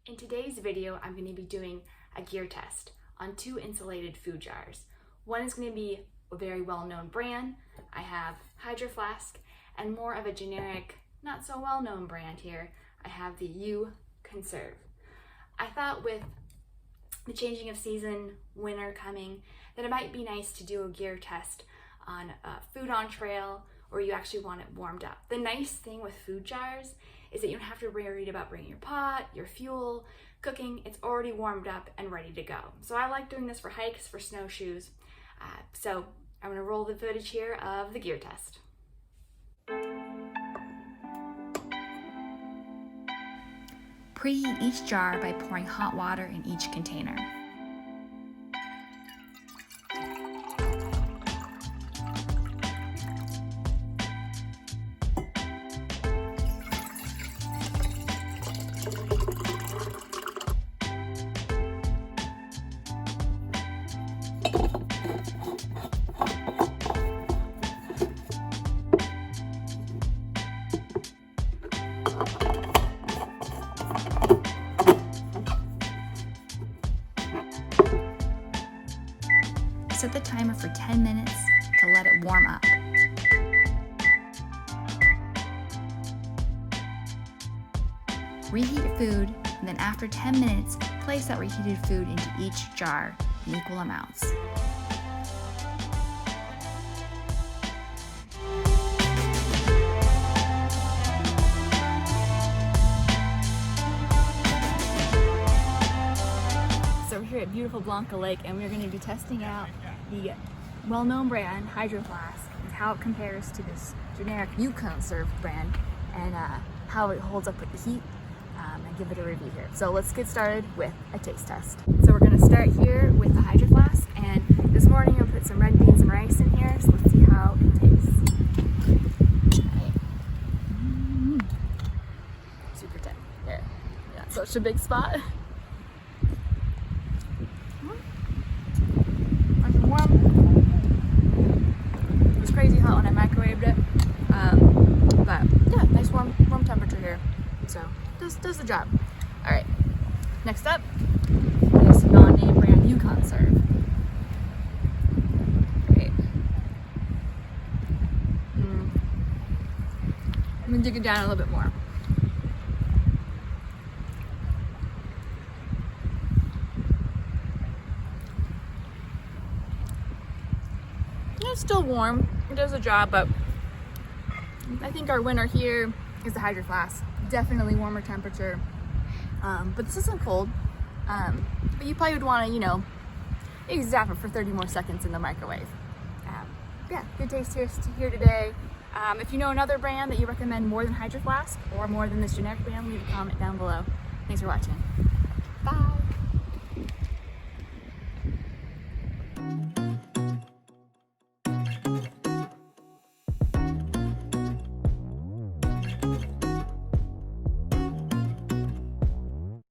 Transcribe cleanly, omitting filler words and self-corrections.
In today's video, I'm going to be doing a gear test on two insulated food jars. One is going to be a very well-known brand. I have Hydro Flask, and more of a generic, not so well-known brand here. I have the U-Konserve. I thought with the changing of season, winter coming, that it might be nice to do a gear test on food on trail, or you actually want it warmed up. The nice thing with food jars is that you don't have to worry about bringing your pot, your fuel, cooking. It's already warmed up and ready to go. So I like doing this for hikes, for snowshoes. So I'm gonna roll the footage here of the gear test. Preheat each jar by pouring hot water in each container. Set the timer for 10 minutes to let it warm up. Reheat food, and then after 10 minutes, place that reheated food into each jar in equal amounts. So we're here at beautiful Blanca Lake, and we're going to be testing out the well-known brand Hydro Flask and how it compares to this generic U-Konserve brand, and how it holds up with the heat, and give it a review here. So let's get started with a taste test. So we're going to start here with the Hydro Flask, and this morning we'll put some red beans and rice in here, so let's see how it tastes. Right. Super tight. There. Yeah, such a big spot. Nice and warm. It was crazy hot when I microwaved it, but yeah, nice warm temperature here. So does the job. All right. Next up, this non-name brand U-Konserve. Great. I'm gonna dig it down a little bit more. It's still warm, it does the job, but I think our winner here is the Hydro Flask. Definitely warmer temperature, but this isn't cold. But you probably would want to, maybe zap it for 30 more seconds in the microwave. Yeah, good taste here today. If you know another brand that you recommend more than Hydro Flask or more than this generic brand, leave a comment down below. Thanks for watching. Bye.